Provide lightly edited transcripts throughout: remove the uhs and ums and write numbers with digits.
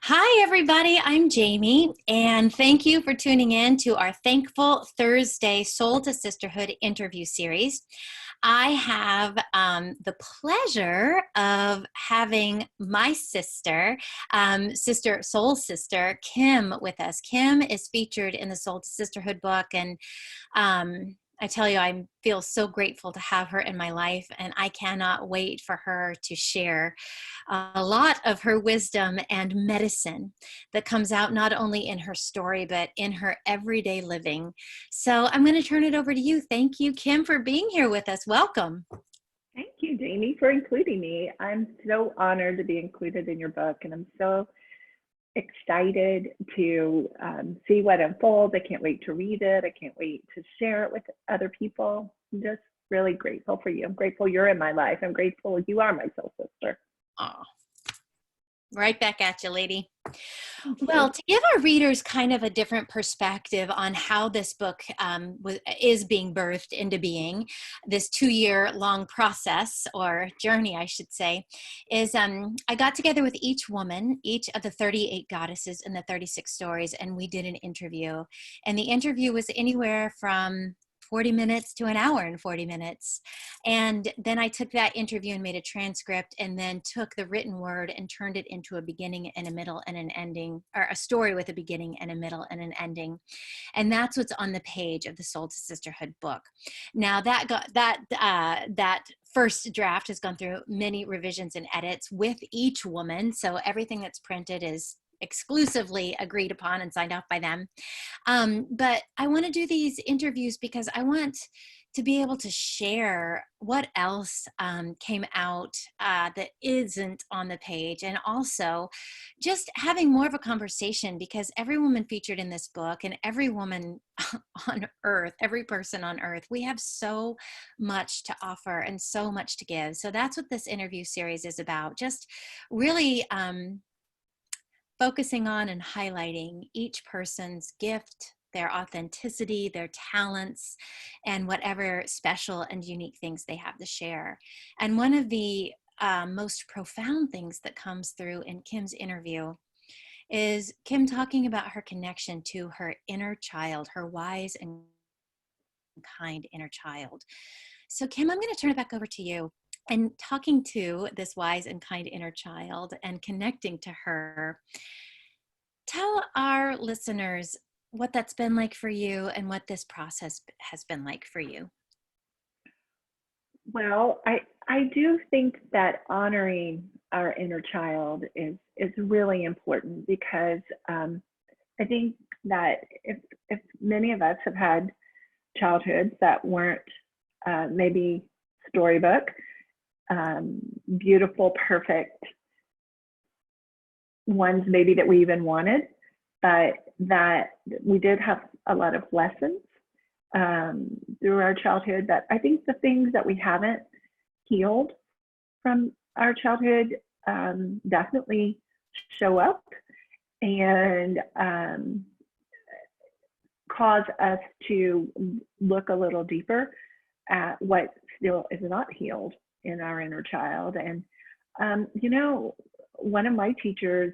Hi, everybody. I'm Jamie, and thank you for tuning in to our Thankful Thursday Soul to Sisterhood interview series. I have the pleasure of having my sister, soul sister, Kim, with us. Kim is featured in the Soul to Sisterhood book, and I tell you, I feel so grateful to have her in my life, and I cannot wait for her to share a lot of her wisdom and medicine that comes out not only in her story, but in her everyday living. So I'm going to turn it over to you. Thank you, Kim, for being here with us. Welcome. Thank you, Jamie, for including me. I'm so honored to be included in your book, and I'm so excited to see what unfolds. I can't wait to read it. I can't wait to share it with other people. I'm just really grateful for you. I'm grateful you're in my life. I'm grateful you are my soul sister. Oh, right back at you, lady. Thank Well, you. to give our readers kind of a different perspective on how this book is being birthed into being, this 2-year long process or journey, I should say, is I got together with each woman, each of the 38 goddesses in the 36 stories, and we did an interview. And the interview was anywhere from 40 minutes to an hour and 40 minutes. And then I took that interview and made a transcript, and then took the written word and turned it into a beginning and a middle and an ending, or a story with a beginning and a middle and an ending. And that's what's on the page of the Soul to Sisterhood book. Now that first draft has gone through many revisions and edits with each woman. So everything that's printed is exclusively agreed upon and signed off by them. But I want to do these interviews because I want to be able to share what else came out that isn't on the page, and also just having more of a conversation, because every woman featured in this book and every woman on earth, every person on earth, we have so much to offer and so much to give. So that's what this interview series is about, just really focusing on and highlighting each person's gift, their authenticity, their talents, and whatever special and unique things they have to share. And one of the most profound things that comes through in Kim's interview is Kim talking about her connection to her inner child, her wise and kind inner child. So, Kim, I'm going to turn it back over to you. And talking to this wise and kind inner child and connecting to her, tell our listeners what that's been like for you and what this process has been like for you. Well, I do think that honoring our inner child is really important, because I think that if many of us have had childhoods that weren't maybe storybook, beautiful, perfect ones maybe that we even wanted, but that we did have a lot of lessons through our childhood, that I think the things that we haven't healed from our childhood definitely show up and cause us to look a little deeper at what still is not healed in our inner child. And one of my teachers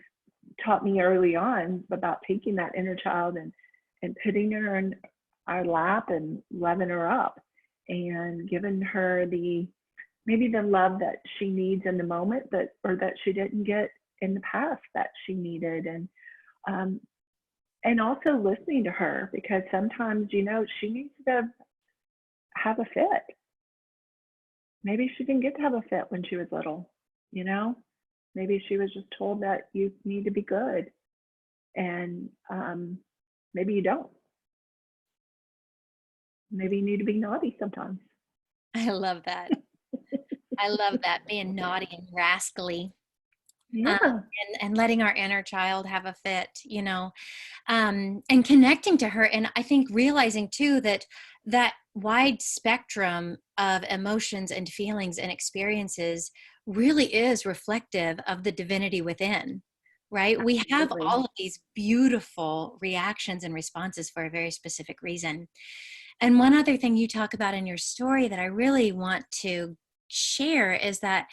taught me early on about taking that inner child and putting her in our lap and loving her up and giving her maybe the love that she needs in the moment, or that she didn't get in the past that she needed. And also listening to her, because sometimes she needs to have a fit. Maybe she didn't get to have a fit when she was little. Maybe she was just told that you need to be good, and maybe you don't. Maybe you need to be naughty sometimes. I love that. I love that, being naughty and rascally. Yeah. And letting our inner child have a fit, and connecting to her. And I think realizing too that wide spectrum of emotions and feelings and experiences really is reflective of the divinity within, right? We have Absolutely. all of these beautiful reactions and responses for a very specific reason. And one other thing you talk about in your story that I really want to share is that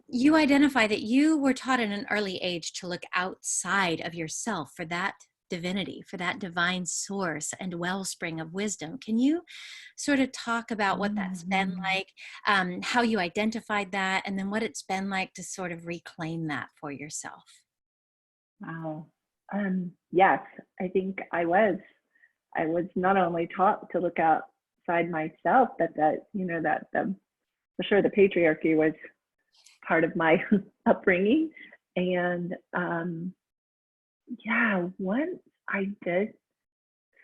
you identify that you were taught at an early age to look outside of yourself for that divinity, for that divine source and wellspring of wisdom. Can you sort of talk about what that's been Mhm. like, how you identified that, and then what it's been like to sort of reclaim that for yourself? Wow. Yes, I think I was. I was not only taught to look outside myself, but that, that for sure the patriarchy was part of my upbringing. And yeah, once I did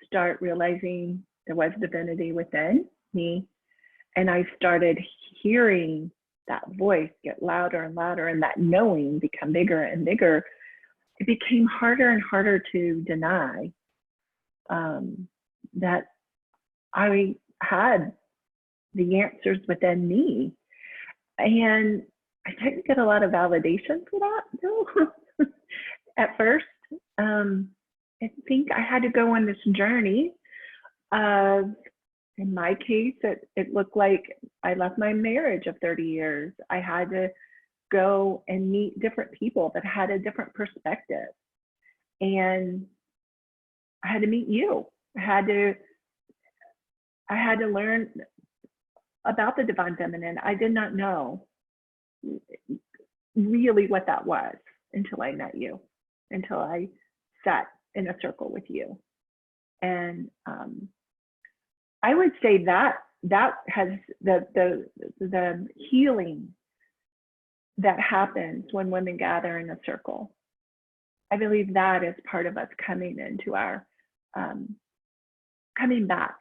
start realizing there was divinity within me, and I started hearing that voice get louder and louder, and that knowing become bigger and bigger, it became harder and harder to deny um, that I had the answers within me. And I didn't get a lot of validation for that, though, at first. I think I had to go on this journey of, in my case, it looked like I left my marriage of 30 years. I had to go and meet different people that had a different perspective. And I had to meet you. I had to I had to learn about the divine feminine. I did not know really what that was until I met you, until I sat in a circle with you. And I would say that that has the healing that happens when women gather in a circle. I believe that is part of us coming into our um, coming back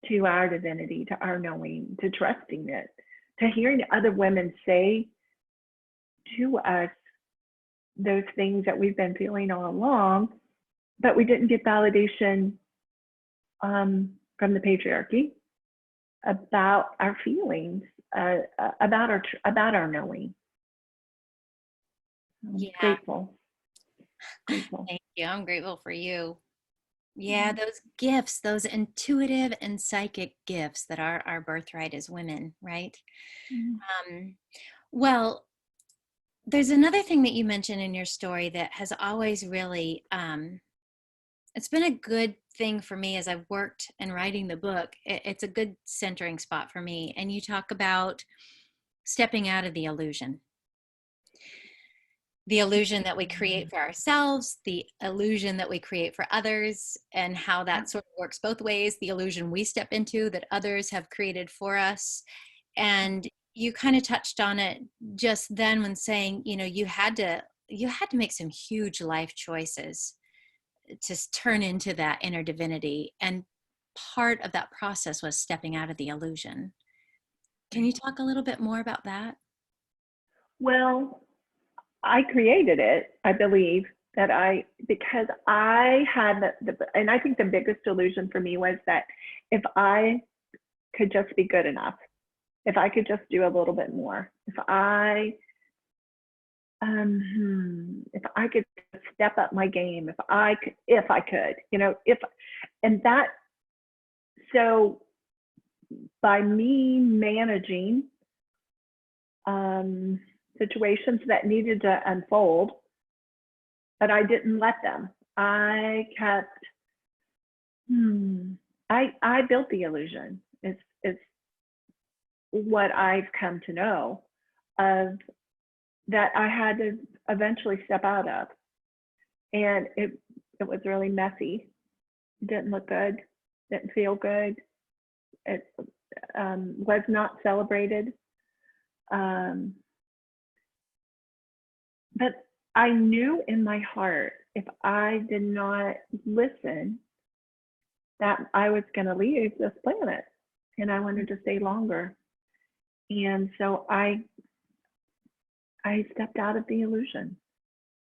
to our divinity, to our knowing, to trusting it, to hearing other women say to us those things that we've been feeling all along, but we didn't get validation from the patriarchy about our feelings, about our knowing. I'm Yeah, grateful, grateful. thank you. I'm grateful for you. Yeah, Mhm. those gifts, those intuitive and psychic gifts that are our birthright as women, right? Mhm. Um, well, there's another thing that you mentioned in your story that has always really, it's been a good thing for me as I've worked and writing the book. It's a good centering spot for me. And you talk about stepping out of the illusion that we create for ourselves, the illusion that we create for others, and how Yeah. that sort of works both ways, the illusion we step into that others have created for us. And you kind of touched on it just then when saying, you had to make some huge life choices to turn into that inner divinity. And part of that process was stepping out of the illusion. Can you Right. talk a little bit more about that? Well, I created it, I believe, because I had and I think the biggest illusion for me was that if I could just be good enough, if I could just do a little bit more, if I could step up my game, if I could, and that, so by me managing um, situations that needed to unfold, but I didn't let them. I kept, hmm, I built the illusion. It's what I've come to know of that I had to eventually step out of. And it was really messy. It didn't look good, didn't feel good. It was not celebrated. Um, but I knew in my heart if I did not listen that I was going to leave this planet and I wanted to stay longer. And so I stepped out of the illusion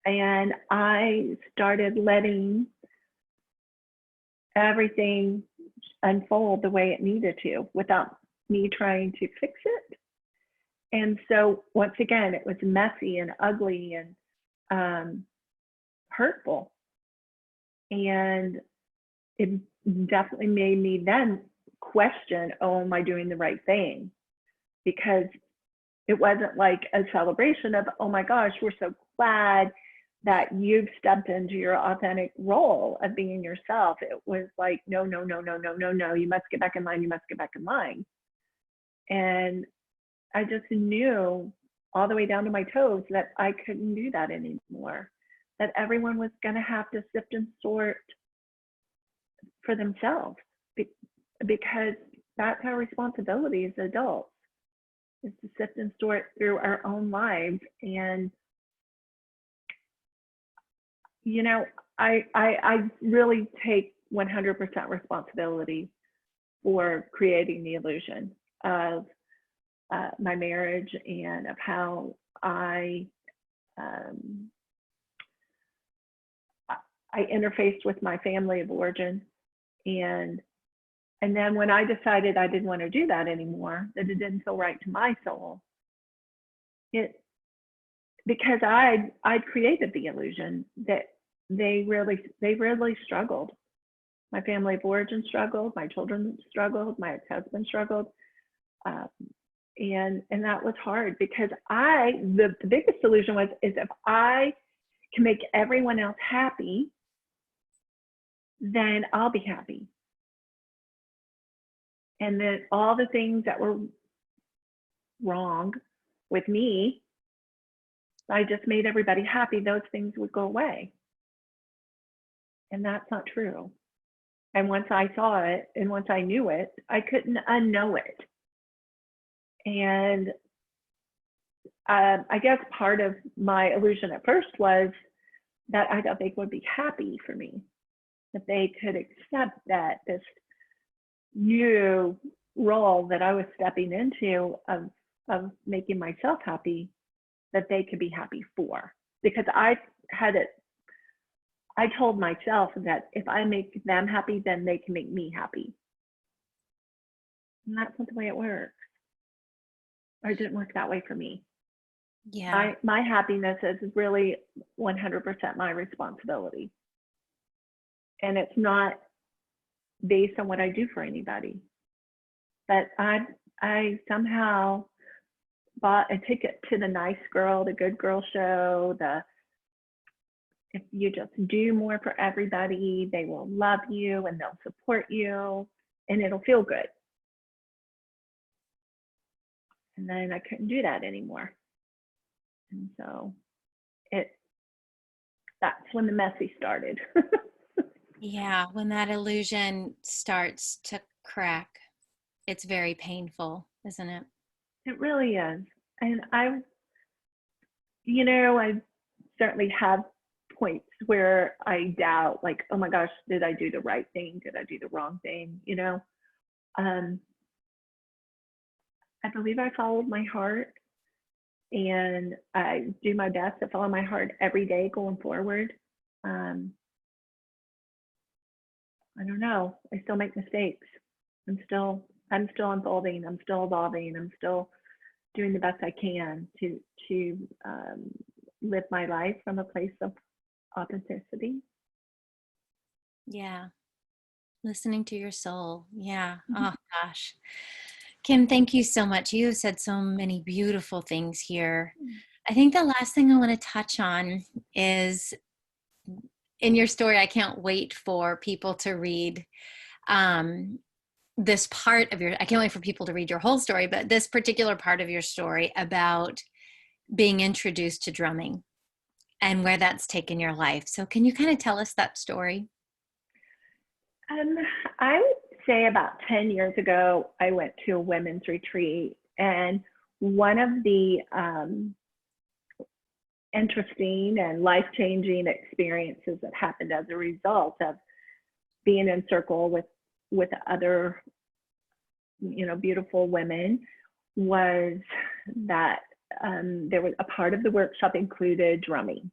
and I started letting everything unfold the way it needed to without me trying to fix it. And so once again, it was messy and ugly and hurtful. And it definitely made me then question, oh, am I doing the right thing? Because It wasn't like a celebration of, oh my gosh, we're so glad that you've stepped into your authentic role of being yourself. It was like, no, no, no, no, no, no, no, you must get back in line, you must get back in line. And I just knew all the way down to my toes that I couldn't do that anymore, that everyone was going to have to sift and sort for themselves, because that's our responsibility as adults, is to sift and sort through our own lives. And you know, I really take 100% responsibility for creating the illusion of my marriage, and of how um, I interfaced with my family of origin. And then when I decided I didn't want to do that anymore, that it didn't feel right to my soul, because I'd created the illusion that they really struggled. My family of origin struggled, my children struggled, my ex-husband struggled. And that was hard, because the biggest illusion is if I can make everyone else happy, then I'll be happy. And then all the things that were wrong with me, I just made everybody happy, those things would go away. And that's not true. And once I saw it, and once I knew it, I couldn't unknow it. And I guess part of my illusion at first was that I thought they would be happy for me, that they could accept that this new role that I was stepping into of making myself happy, that they could be happy for. Because I told myself that if I make them happy, then they can make me happy. And that's not the way it works. Or it didn't work that way for me. Yeah. My happiness is really 100% my responsibility. And it's not based on what I do for anybody. But I somehow bought a ticket to the nice girl, the good girl show, if you just do more for everybody, they will love you and they'll support you and it'll feel good. And then I couldn't do that anymore. And so that's when the messy started. Yeah, when that illusion starts to crack, it's very painful, isn't it? It really is. And I certainly have points where I doubt, like, oh my gosh, did I do the right thing? Did I do the wrong thing? I believe I followed my heart, and I do my best to follow my heart every day going forward. I don't know. I still make mistakes. I'm still unfolding. I'm still evolving. I'm still doing the best I can to live my life from a place of authenticity. Yeah. Listening to your soul. Yeah. Oh gosh. Kim, thank you so much. You have said so many beautiful things here. I think the last thing I want to touch on is, in your story, I can't wait for people to read this part of I can't wait for people to read your whole story, but this particular part of your story about being introduced to drumming and where that's taken your life. So can you kind of tell us that story? I would say about 10 years ago, I went to a women's retreat, and one of the interesting and life-changing experiences that happened as a result of being in circle with other, beautiful women was that there was a part of the workshop included drumming.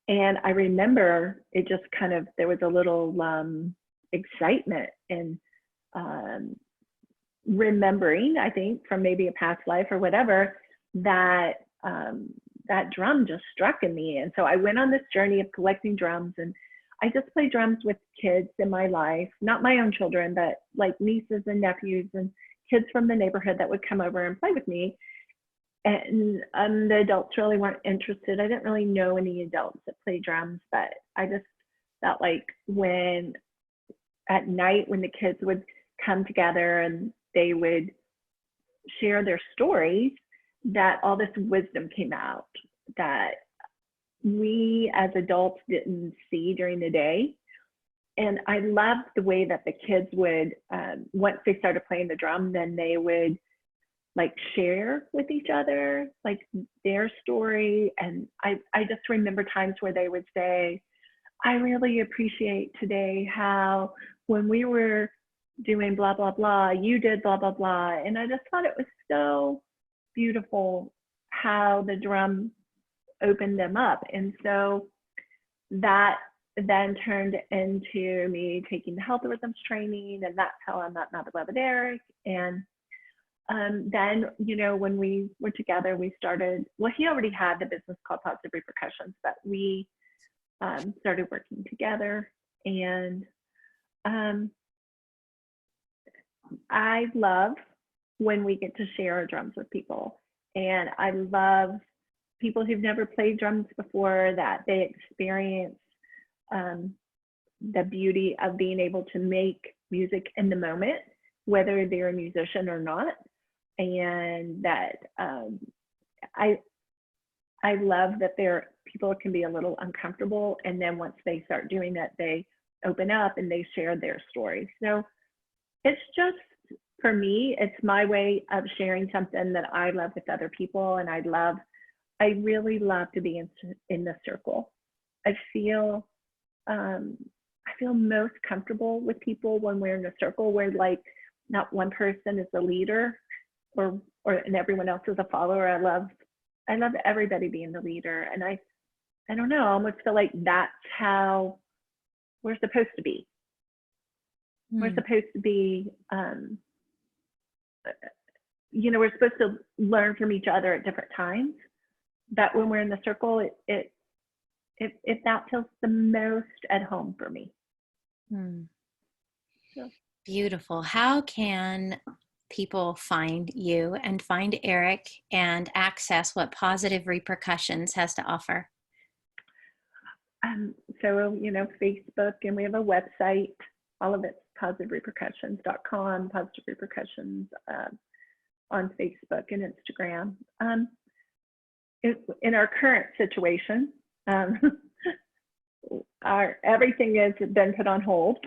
And I remember it just kind of, there was a little excitement and remembering, I think, from maybe a past life or whatever, that that drum just struck in me. And so I went on this journey of collecting drums, and I just played drums with kids in my life, not my own children, but like nieces and nephews and kids from the neighborhood that would come over and play with me. And the adults really weren't interested. I didn't really know any adults that play drums, but I just felt like when at night when the kids would come together and they would share their stories, that all this wisdom came out that we as adults didn't see during the day. And I loved the way that the kids would, once they started playing the drum, then they would like share with each other, like their story. And I just remember times where they would say, I really appreciate today how when we were doing blah, blah, blah, you did blah, blah, blah. And I just thought it was so beautiful how the drum opened them up. And so that then turned into me taking the health rhythms training, and that's how I met Mother Love with Eric. And then, you know, when we were together, we started, well, he already had the business called Positive Repercussions, but we started working together. And I love when we get to share our drums with people. And I love people who've never played drums before, that they experience the beauty of being able to make music in the moment, whether they're a musician or not. And that I love that people can be a little uncomfortable, and then once they start doing that, they open up and they share their story. So it's just, for me, it's my way of sharing something that I love with other people. And I really love to be in the circle. I feel most comfortable with people when we're in a circle where like not one person is the leader or and everyone else is a follower. I love everybody being the leader. And I don't know, I almost feel like that's how we're supposed to be. We're supposed to be, you know, we're supposed to learn from each other at different times. But when we're in the circle, it that feels the most at home for me. So. Beautiful. How can people find you and find Eric and access what Positive Repercussions has to offer? So, you know, Facebook, and we have a website. All of it's positiverepercussions.com, Positive Repercussions on Facebook and Instagram. In our current situation, everything has been put on hold.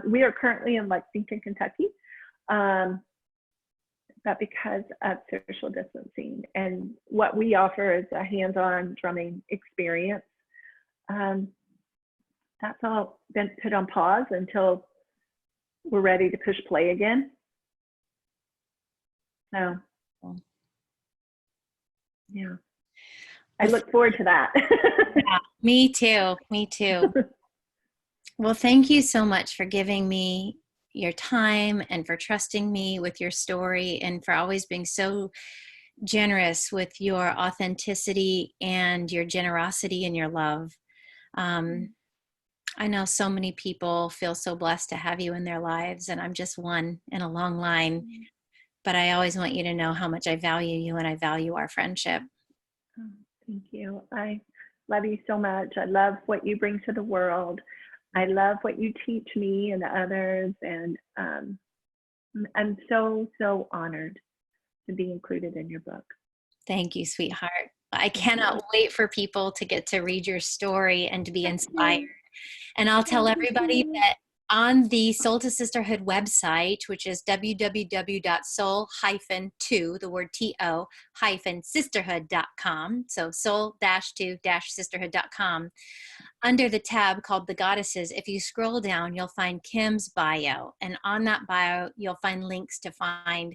We are currently in Lexington, Kentucky, but because of social distancing and what we offer is a hands-on drumming experience, that's all been put on pause until we're ready to push play again. So, yeah. I look forward to that. Yeah, me too. Me too. Well, thank you so much for giving me your time and for trusting me with your story and for always being so generous with your authenticity and your generosity and your love. I know so many people feel so blessed to have you in their lives, and I'm just one in a long line. But I always want you to know how much I value you and I value our friendship. Oh, thank you. I love you so much. I love what you bring to the world. I love what you teach me and others. And I'm so, so honored to be included in your book. Thank you, sweetheart. I cannot wait for people to get to read your story and to be inspired. And I'll tell everybody that on the Soul-to-Sisterhood website, which is www.soul-to, the word T-O, -sisterhood.com, so soul-to-sisterhood.com, under the tab called The Goddesses, if you scroll down, you'll find Kim's bio. And on that bio, you'll find links to find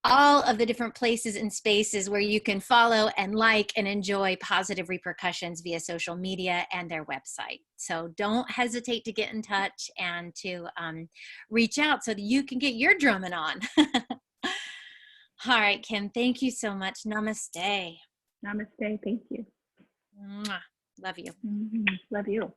all of the different places and spaces where you can follow and like and enjoy Positive Repercussions via social media and their website. So don't hesitate to get in touch and to reach out so that you can get your drumming on. All right, Kim, thank you so much. Namaste. Namaste. Thank you. Mwah. Love you. Love you.